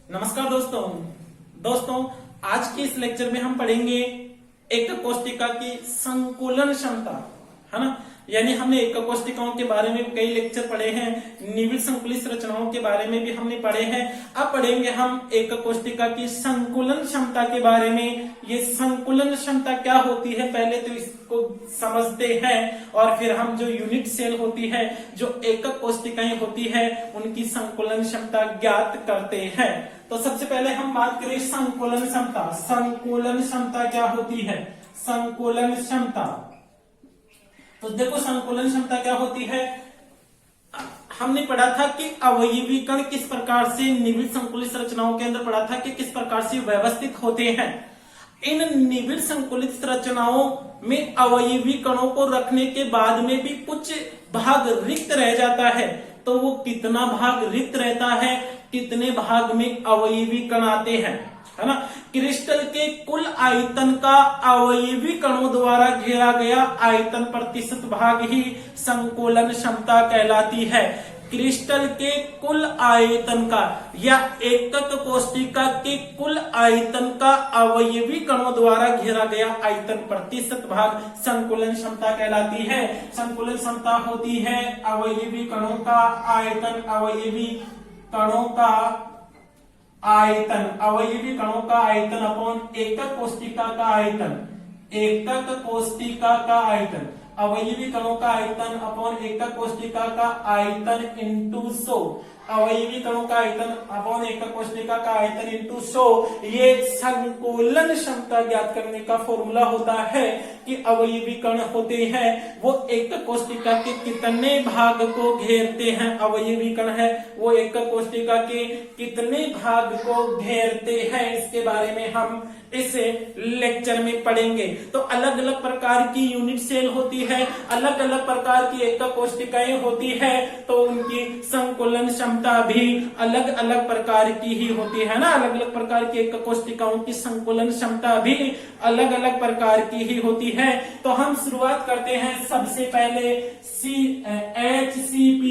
नमस्कार दोस्तों। दोस्तों आज के इस लेक्चर में हम पढ़ेंगे एक कोष्टिका की संकुलन क्षमता, है ना। यानी हमने एक कोष्टिकाओं के बारे में कई लेक्चर पढ़े हैं, निविड़ संकुलित संरचनाओं के बारे में भी हमने पढ़े हैं। अब पढ़ेंगे हम एक कोष्टिका की संकुलन क्षमता के बारे में। ये संकुलन क्षमता क्या होती है पहले तो इसको समझते हैं, और फिर हम जो यूनिट सेल होती है, जो एकक कोष्टिकाएं होती है, उनकी संकुलन क्षमता ज्ञात करते हैं। तो सबसे पहले हम बात करें संकुलन क्षमता। संकुलन क्षमता क्या होती है? संकुलन क्षमता, तो देखो संकुलन क्षमता क्या होती है। हमने पढ़ा था कि अवयवीकरण किस प्रकार से निविड़ संकुलित संरचनाओं के अंदर पढ़ा था कि किस प्रकार से व्यवस्थित होते हैं। इन निविड़ संकुलित संरचनाओं में अवयवी कणों को रखने के बाद में भी कुछ भाग रिक्त रह जाता है। तो वो कितना भाग रिक्त रहता है, कितने भाग में अवयवी कण आते हैं, है ना। क्रिस्टल के कुल आयतन का अवयवी कणों द्वारा घेरा गया आयतन प्रतिशत भाग ही संकुलन क्षमता कहलाती है। क्रिस्टल के कुल आयतन का या एकक कोष्टिका के कुल आयतन का अवयवी कणों द्वारा घेरा गया आयतन प्रतिशत भाग संकुलन क्षमता कहलाती है। संकुलन क्षमता होती है अवयवी कणों का आयतन, अवयवी कणों का आयतन, अवयवी कणों का आयतन अपॉन एकक कोष्टिका का आयतन, एकक कोष्टिका का आयतन, अवयवी कणों का आयतन अपॉन एकक कोष्टिका का आयतन इंटू 100, अवयवी कणों का आयतन अपॉन एकक कोष्टिका का आयतन इंटू 100। ये संकुलन क्षमता ज्ञात करने का फॉर्मूला होता है कि अवयवी कण होते हैं वो एकक कोष्टिका के कितने भाग को घेरते हैं। अवयवी कण है वो एकक कोष्टिका के कितने भाग को घेरते हैं, इसके बारे में हम इस लेक्चर में पढ़ेंगे। तो अलग अलग प्रकार की यूनिट सेल होती है, अलग अलग प्रकार की एकक कोष्टिकाएं होती है, तो उनकी संकुलन क्षमता भी अलग अलग प्रकार की ही होती है ना। अलग अलग प्रकार की एकक कोष्टिकाओं की संकुलन क्षमता भी अलग अलग प्रकार की ही होती है। तो हम शुरुआत करते हैं सबसे पहले HCP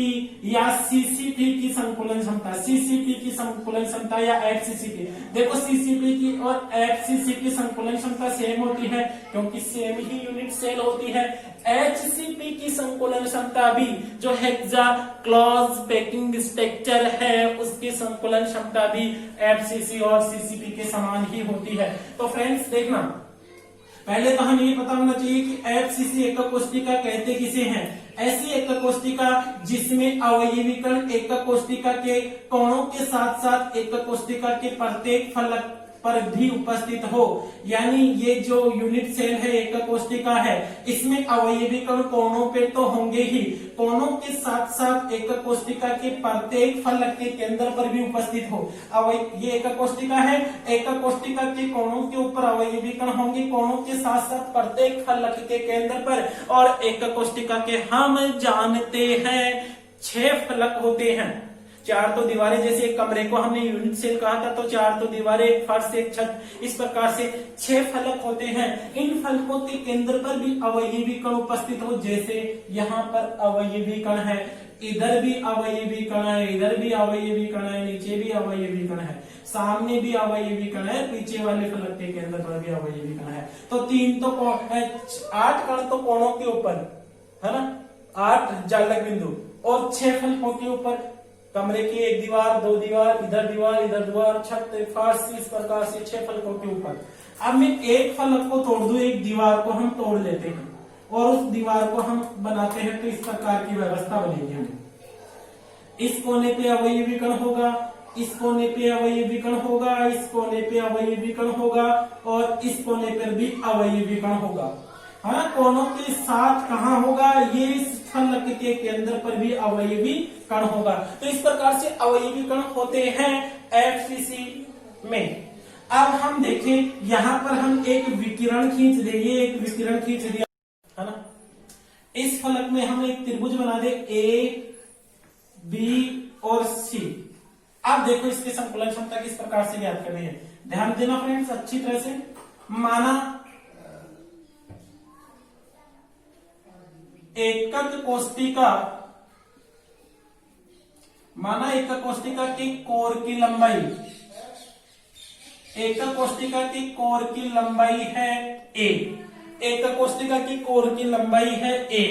या CCP की संकुलन क्षमता। CCP की संकुलन क्षमता या HCCP, देखो CCP की और HCCP की संकुलन क्षमता सेम होती है क्योंकि सेम ही यूनिट सेल होती है। HCP की संकुलन क्षमता भी जो हेक्सा क्लॉज पैकिंग स्ट्रक्चर है उसकी संकुलन क्षमता भी FCC और CCP के समान ही होती है। तो फ्रेंड्स देखना, पहले तो हमें ये पता होना चाहिए कि FCC एकक कोष्टिका कहते किसे हैं। ऐसी एकक कोष्टिका जिसमें अवयवी कण एकक कोष्टिका के कोणों के साथ साथ एकक कोष्टिका के प्रत्येक फलक पर भी उपस्थित हो। यानी ये जो यूनिट सेल है एकक कोष्टिका है, इसमें अवयवी कण कोणों पे तो होंगे ही, कोणों के साथ साथ एकक कोष्टिका के प्रत्येक फलक के केंद्र पर भी उपस्थित हो। ये एकक कोष्टिका है, एकक कोष्टिका के कोणों के ऊपर अवयवी कण होंगे, कोणों के साथ साथ प्रत्येक फलक के केंद्र पर। और एकक कोष्टिका के हम जानते हैं 6 फलक होते हैं। 4 तो दीवारें, जैसे एक कमरे को हमने यूनिट सेल कहा था, तो 4 तो दीवारें, एक फर्श, एक छत, इस प्रकार से 6 फलक होते हैं। इन फलकों के केंद्र पर भी अवयवी कण उपस्थित हो। जैसे यहाँ पर अवयवी कण है, इधर भी अवयवी कण है, इधर भी अवयवी कण है, नीचे भी अवयवी कण है, सामने भी अवयवी कण है, पीछे वाले फलक के केंद्र पर भी अवयवी कण है। तो 8 कण तो कोणों के ऊपर, है ना, 8 जालक बिंदु, और 6 फलकों के ऊपर, कमरे की एक दीवार, 2 दीवार, इधर दीवार, छत, फर्श, इस प्रकार से 6 फलकों के ऊपर। अब मैं एक फलक को तोड़ दूं, एक दीवार को हम तोड़ लेते हैं और उस दीवार को हम बनाते हैं, तो इस प्रकार की व्यवस्था बनेगी हमें। इस कोने पे अवयवी कण होगा, इस कोने पे अवयवी कण होगा, इस कोने पे अवयवी कण होगा, और इस कोने पर भी अवयवी कण होगा। हाँ, कोनों के साथ कहाँ होगा? ये इस फलक के केंद्र पर भी अवयवी कण होगा। तो इस प्रकार से अवयवी कण होते हैं FCC में। अब हम देखें, यहाँ पर हम एक विकिरण खींच देंगे, एक विकिरण खींच दिया, है ना। इस फलक में हम एक त्रिभुज बना दे A, B और C। अब देखो इसकी संकुलन क्षमता किस प्रकार से ज्ञात करनी है, ध्यान देना फ्रेंड्स अच्छी तरह से। माना एकक कोष्टिका, माना एकक कोष्टिका की कोर की लंबाई एकक कोष्टिका की कोर की लंबाई है a, एकक कोष्टिका की कोर की लंबाई है a,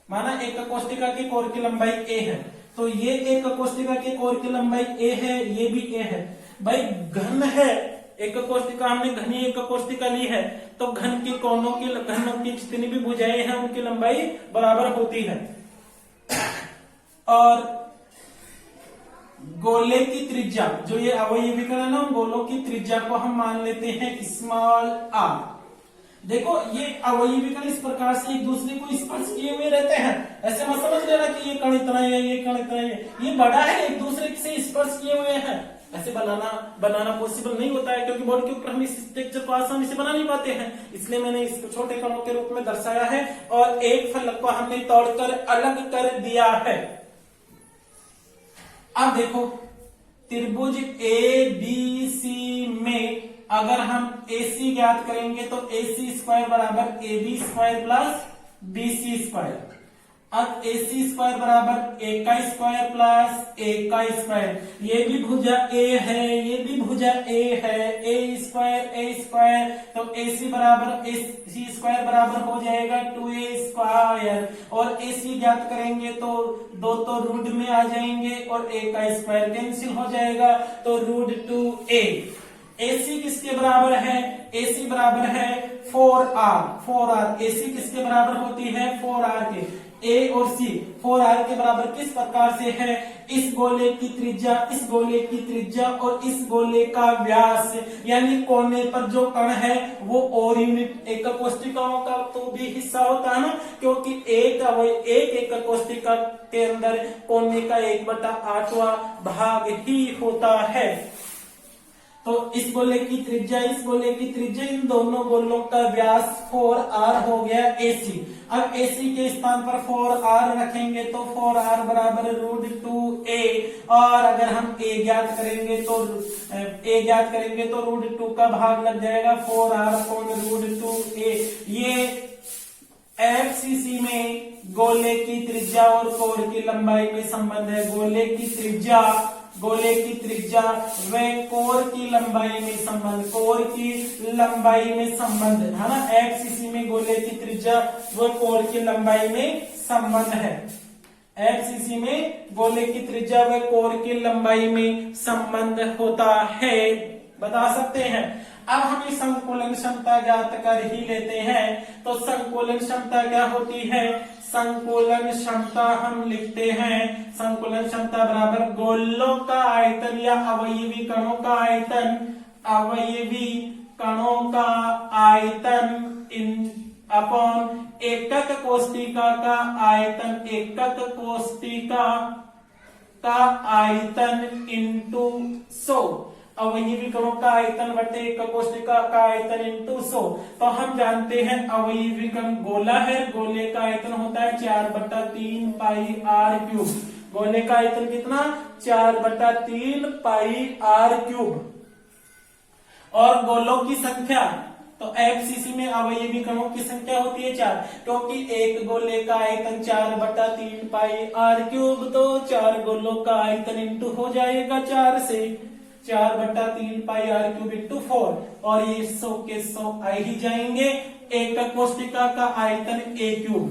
माना एकक कोष्टिका की कोर की लंबाई a है, तो ये एकक कोष्टिका की कोर की लंबाई a है, ये भी a है। भाई घन है एकक कोष्टिका, हमने घनी एकक कोष्टिका ली है, तो घन की कोनों की घनों की जितनी भी भुजाएं हैं उनकी लंबाई बराबर होती है। और गोले की त्रिज्या, जो ये अवयवी विकर्ण है ना, गोलों की त्रिज्या को हम मान लेते हैं स्मॉल r। देखो ये अवयवी विकर्ण इस प्रकार से एक दूसरे को स्पर्श किए हुए रहते हैं, ऐसे मत समझ लेना कि ये कण इतना है, ये कण इतना है, ये बड़ा है, एक दूसरे से स्पर्श किए हुए हैं। ऐसे बनाना पॉसिबल नहीं होता है, क्योंकि बोर्ड के ऊपर हम इस स्ट्रक्चर को आसानी से बना नहीं पाते हैं, इसलिए मैंने इसको छोटे कणों के रूप में दर्शाया है और एक फलक को हमने तोड़कर अलग कर दिया है। अब देखो त्रिभुज ए बी सी में अगर हम AC ज्ञात करेंगे तो AC स्क्वायर बराबर AB square plus BC square. अब AC स्क्वायर बराबर A का स्क्वायर प्लस A का स्क्वायर, ये भी भुजा A है, ये भी भुजा A है, A स्क्वायर, तो AC बराबर AC स्क्वायर बराबर हो जाएगा 2A स्क्वायर, और AC ज्ञात करेंगे तो दो तो रूट में आ जाएंगे और A का स्क्वायर कैंसिल हो जाएगा, तो रूट 2A। AC किसके बराबर है? AC बराबर है 4R। AC किसके बराबर होती है? 4R के। A और C 4R के बराबर किस प्रकार से है? इस गोले की त्रिज्या, इस गोले की त्रिज्या और इस गोले का व्यास, यानी कोने पर जो कण है वो और यूनिट एकक कोष्टिकाओं का तो भी हिस्सा होता है ना, क्योंकि एक एकक कोष्टिका के अंदर कोने का 1/8वां भाग ही होता है। तो इस गोले की त्रिज्या, इस गोले की त्रिज्या, इन दोनों गोलों का व्यास 4R हो गया AC। अब AC के स्थान पर 4R रखेंगे तो 4R बराबर रूट 2A, और अगर हम A ज्ञात करेंगे तो रूट 2 का भाग लग जाएगा 4R अपॉन रूट 2A। ये FCC में गोले की त्रिज्या और कोर की लंबाई में संबंध है। गोले की त्रिज्या व कोर की लंबाई में संबंध, कोर की लंबाई में संबंध है ना। FCC में गोले की त्रिज्या व कोर की लंबाई में संबंध है। FCC में गोले की त्रिज्या व कोर की लंबाई में संबंध होता है, बता सकते हैं। अब हम इस संकुलन क्षमता ज्ञात कर ही लेते हैं। तो संकुलन क्षमता क्या होती है? संकुलन क्षमता हम लिखते हैं, संकुलन क्षमता बराबर गोलों का आयतन या अवयवी कणों का आयतन, अवयवी कणों का आयतन इन अपॉन एकक कोष्टिका का आयतन, एकक कोष्टिका का आयतन इंटू 100। अवयवी कणों का आयतन बटे एकक कोष्टिका का आयतन इंटू 100। तो हम जानते हैं अवयवी कण गोला है, गोले का आयतन होता है 4/3 पाई r क्यूब। गोले का आयतन कितना? 4/3 पाई r क्यूब। और गोलों की संख्या, तो FCC में अवयवी कणों की संख्या होती है 4, क्योंकि एक गोले का आयतन 4/3 पाई r क्यूब, तो 4 गोलों का आयतन इंटू हो जाएगा 4 से, 4/3 पाई r क्यूब इंटू 4, और ये 100 के 100 आ ही जाएंगे। एकक कोष्टिका का आयतन A क्यूब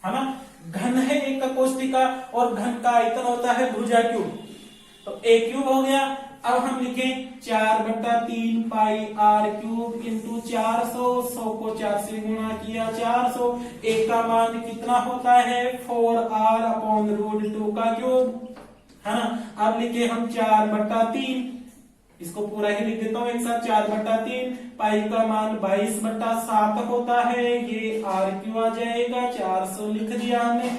है ना, घन है एकक कोष्टिका और घन का आयतन होता है भुजा क्यूब, तो A क्यूब हो गया। अब हम लिखें 4/3 पाई r क्यूब इंटू 400, 100 को 4 से गुणा किया 400, A का मान कितना होता है? 4R अपॉन रूट 2 का क्यूब है ना। अब लिखे हम 4/3, इसको पूरा ही लिख देता हूं एक साथ, 4/3 पाई का मान 22/7 होता है, ये r क्यूब आ जाएगा, 400 लिख दिया हमने।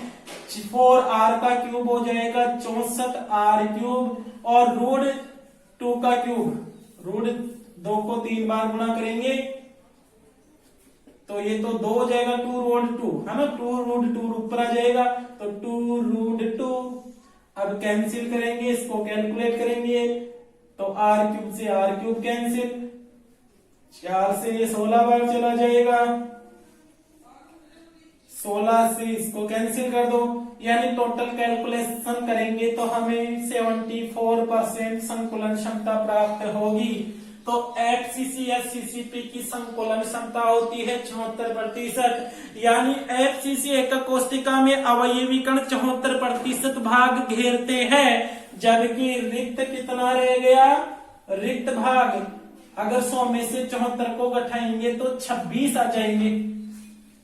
4R का क्यूब हो जाएगा 64R क्यूब, और रूट 2 का क्यूब, रूट 2 को 3 बार गुणा करेंगे तो ये तो 2 हो जाएगा, 2 रूट 2 है ना, 2 रूट 2 ऊपर आ जाएगा, तो 2 रूट 2। अब कैंसिल करेंगे, इसको कैलकुलेट करेंगे तो r क्यूब से r क्यूब कैंसिल, 4 से ये 16 बार चला जाएगा, 16 से इसको कैंसिल कर दो, यानी टोटल कैलकुलेशन करेंगे तो हमें 74% संकुलन क्षमता प्राप्त होगी। तो एफसीसी या सीसीपी की संकुलन क्षमता होती है 74%। यानी एफसीसी एक कोशिका में अवयवी कण 74% भाग घेरते हैं, जबकि रिक्त कितना रह गया? रिक्त भाग अगर 100 में से 74 को घटाएंगे तो 26 आ जाएंगे।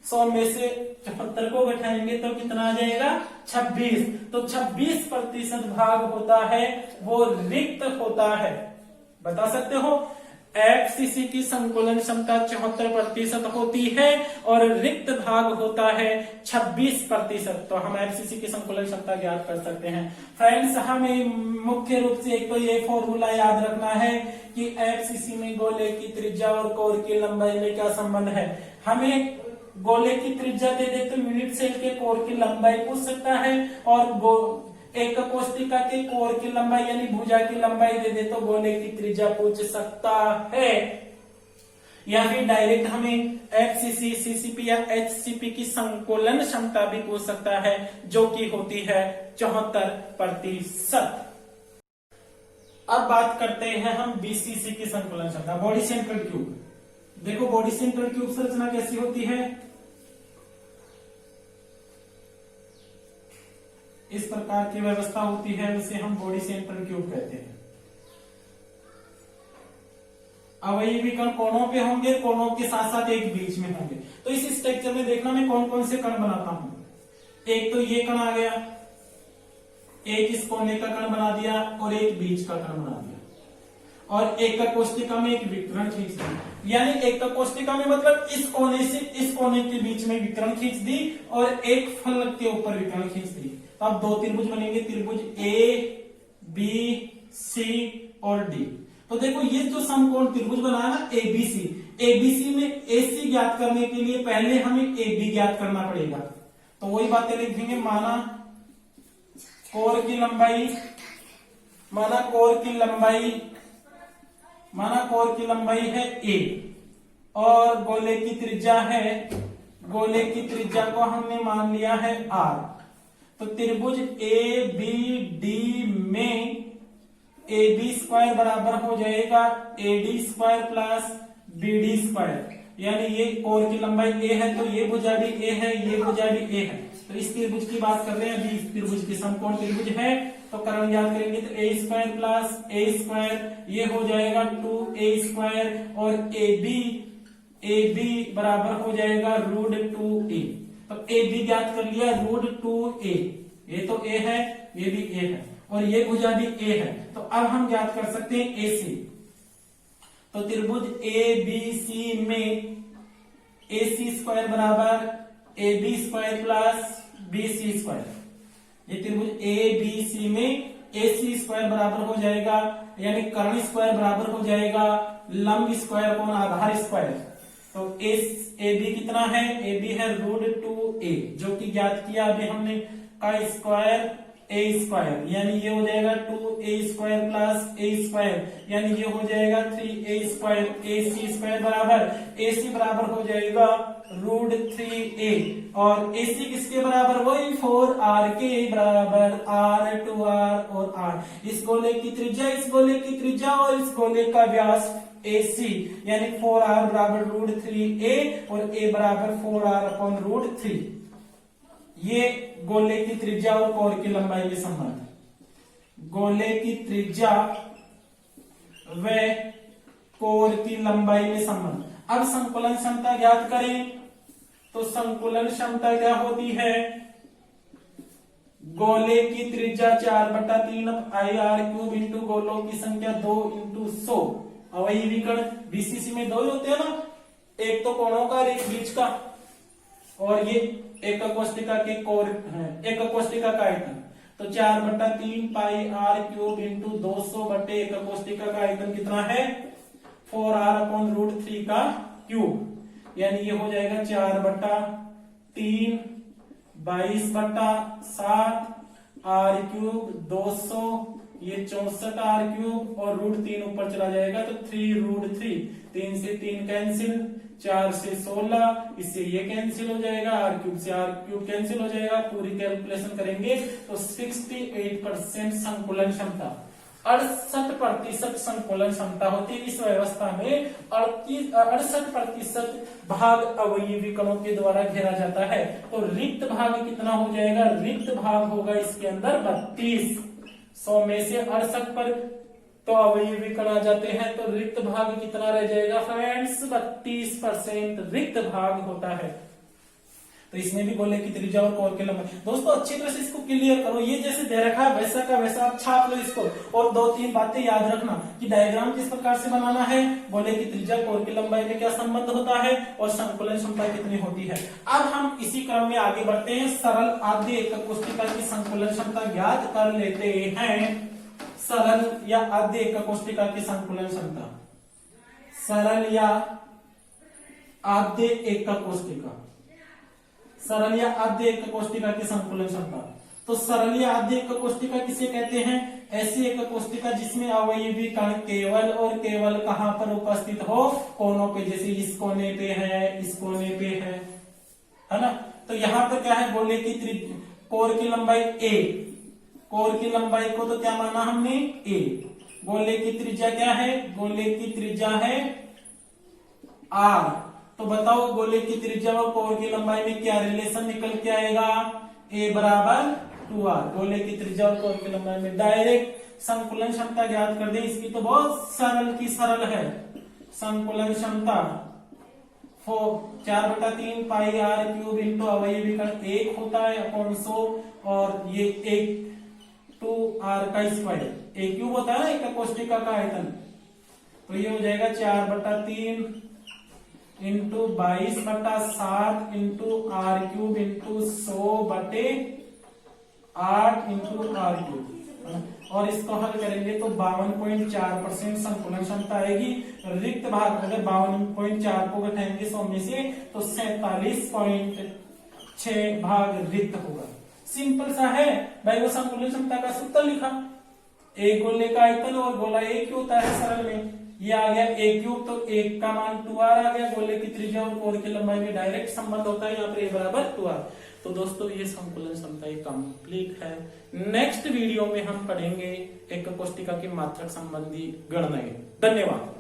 100 में से 74 को घटाएंगे तो कितना आ जाएगा? 26। तो 26% भाग होता है वो रिक्त होता है। बता सकते हो एफसीसी की संकुलन क्षमता 74% होती है और रिक्त भाग होता है 26%। तो हम एफसीसी की संकुलन क्षमता ज्ञात कर सकते हैं। फ्रेंड्स, हमें मुख्य रूप से एक तो ये फॉर्मूला याद रखना है कि एफसीसी में गोले की त्रिज्या और कोर की लंबाई में क्या संबंध है। हमें गोले की त्रिज्या दे दे तो यूनिट सेल के कोर की लंबाई पूछ सकता है, और एक कोशिका के कोर की लंबाई यानी भुजा की लंबाई दे दे तो गोले की त्रिज्या पूछ सकता है। या फिर डायरेक्ट हमें एफसीसी, सीसीपी या एचसीपी की संकुलन क्षमता भी पूछ सकता है, जो कि होती है 74%। अब बात करते हैं हम बीसीसी की संकुलन क्षमता, बॉडी सेंट्रोइड क्यूब। देखो बॉडी सेंट्रोइड क्यूब संरचना कैसी होती है? इस प्रकार की व्यवस्था होती है, उसे हम बॉडी सेंट्रल क्यूब कहते हैं। अवयवी कण कोनों पे होंगे, कोनों के साथ साथ एक बीच में होंगे। तो इस स्ट्रक्चर में देखना मैं कौन कौन से कण बनाता हूं। एक तो ये कण आ गया, एक इस कोने का कण बना दिया और एक बीच का कण बना दिया, और एक का कोशिका में एक विकर्ण खींच दी। यानी एक का कोशिका में मतलब इस कोने से इस कोने के बीच में विकर्ण खींच दी और एक फलक के ऊपर विकर्ण खींच दी। तो अब दो त्रिभुज बनेंगे, त्रिभुज ए बी सी और डी। तो देखो ये जो समकोण त्रिभुज बना है ना एबीसी, एबीसी में एसी ज्ञात करने के लिए पहले हमें एबी ज्ञात करना पड़ेगा। तो वही बातें लिखेंगे, माना कोर की लंबाई है ए और गोले की त्रिज्या है, गोले की त्रिज्या को हमने मान लिया है आर। तो त्रिभुज ए बी डी में ए बी स्क्वायर बराबर हो जाएगा A D square plus B D square. यानी ये कोर की लंबाई ए है तो ये भुजा भी ए है, ये भुजा भी ए है। तो इस त्रिभुज की बात कर रहे हैं, अभी इस त्रिभुज की समकोण त्रिभुज है तो करण याद करेंगे तो ए स्क्वायर प्लस ए स्क्वायर ये हो जाएगा 2a स्क्वायर और ए बी बराबर हो जाएगा √2a। तो ए बी ज्ञात कर लिया √2a, ये तो ए है, ये भी ए है और ये भुजा भी ए है। तो अब हम ज्ञात कर सकते हैं ए सी। तो त्रिभुज ए बी सी में ए सी स्क्वायर बराबर A B square plus B C square. ये त्रिभुज ए बी सी में ए सी स्क्वायर बराबर हो जाएगा, यानी कर्ण स्क्वायर बराबर हो जाएगा लंब स्क्वायर अपॉन आधार स्क्वायर। तो ए बी कितना है? ए बी है √2a, जो कि ज्ञात किया अभी हमने का स्क्वायर ए स्क्वायर, यानी ये हो जाएगा 2a स्क्वायर प्लस ए स्क्वायर, यानी ये हो जाएगा 3a स्क्वायर। ए सी स्क्वायर बराबर ए सी बराबर हो जाएगा √3a और ए सी किसके बराबर? वही 4r के बराबर, r to r और r। इस गोले की त्रिज्या, इस गोले की त्रिज्या और इस गोले का व्यास AC, यानी 4r बराबर √3a और a बराबर 4r अपॉन √3। ये गोले की त्रिज्या और कोर की लंबाई में संबंध। गोले की त्रिज्या व कोर की लंबाई में संबंध। अब संकुलन क्षमता ज्ञात करें तो संकुलन क्षमता क्या होती है? गोले की त्रिज्या 4/3 πr³ इंटू गोलों की संख्या 2 इंटू 100। अवयवी कण बीसीसी में दो ही होते हैं ना, एक तो कोणों का और एक बीच का, और ये एक कोशिका के कोर है, एक कोशिका का आयतन। तो 4/3 πr³ इंटू 200 बटे एक कोशिका का आयतन कितना है? 4r अपॉन √3 का क्यूब, यानी ये हो जाएगा 4/3 22/7 r³ 200, ये 64r³ और √3 ऊपर चला जाएगा तो 3√3। 3 से 3 कैंसिल, 4 से 16, इससे ये कैंसिल हो जाएगा, r³ से r³ कैंसिल हो जाएगा। पूरी कैलकुलेशन करेंगे तो 68% संकुलन क्षमता। 68% संकुलन क्षमता होती है। इस व्यवस्था में 68% भाग अवयवी कणों के द्वारा घेरा जाता है। तो रिक्त भाग कितना हो जाएगा? रिक्त भाग होगा इसके अंदर 32। 100 में से 68 पर तो अवयवी कण आ जाते हैं, तो रिक्त भाग कितना रह जाएगा फ्रेंड्स? 32% रिक्त भाग होता है। तो इसमें भी गोले की त्रिज्या और कोर की लंबाई। दोस्तों अच्छी तरह से इसको क्लियर करो, ये जैसे दे रखा है वैसा का वैसा आप छाप लो इसको। और 2-3 बातें याद रखना कि डायग्राम किस प्रकार से बनाना है, गोले की त्रिज्या कोर की लंबाई में क्या संबंध होता है और संकुलन क्षमता कितनी होती है। अब हम इसी क्रम में आगे बढ़ते हैं, सरल आद्य एकक कोष्ठिका की संकुलन क्षमता ज्ञात कर लेते हैं। सरल या आद्य एकक कोष्ठिका की संकुलन क्षमता, सरल या आद्य एकक कोष्ठिका, सरल या आद्य एकक कोष्ठिका की संकुलन क्षमता। तो सरल या आद्य एकक कोष्ठिका किसे कहते हैं? ऐसी एकक कोष्ठिका जिसमें अवयवी कण केवल और केवल कहां पर उपस्थित हो? कोनों पे, जैसे इस कोने पे है, इस कोने पे है ना। तो यहाँ पर क्या है? गोले की कोर की लंबाई a, कोर की लंबाई को तो क्या माना हमने? a। गोले की त्रिज्या क्या है? गोले की त्रिज्या है r। तो बताओ गोले की त्रिज्या और कोर की लंबाई में क्या रिलेशन निकल के आएगा? a बराबर 2r। गोले की त्रिज्या और कोर की लंबाई में डायरेक्ट संकुलन क्षमता ज्ञात कर दे। इसकी तो बहुत सरल की सरल है। संकुलन क्षमता 4/3 पाई r क्यूब इंटू अवयवी कण 1 होता है अपॉन 100, और ये 2r का स्क्वायर, a क्यूब होता है ना एकक कोष्ठिका का आयतन। तो ये हो जाएगा 4/3 into 22/7 into R cube into 100/8 into R cube. और इसको हल करेंगे तो 52.4% संकुलन क्षमता आएगी। रिक्त भाग अगर 52.4 को घटाएंगे 100 में से तो 47.6 भाग रिक्त होगा। सिंपल सा है भाई, वो संकुलन क्षमता का सूत्र लिखा, एक गोले का आयतन और गोला एक ही होता है सरल में, ये आ गया a क्यूब, तो 1 का मान 2r आ गया। गोले की त्रिज्या और कोर की लंबाई में डायरेक्ट संबंध होता है, यहाँ पर a बराबर 2r। तो दोस्तों ये संकुलन क्षमता कंप्लीट है। नेक्स्ट वीडियो में हम पढ़ेंगे एकक कोष्ठिका की मात्रक संबंधी गणनाएं। धन्यवाद।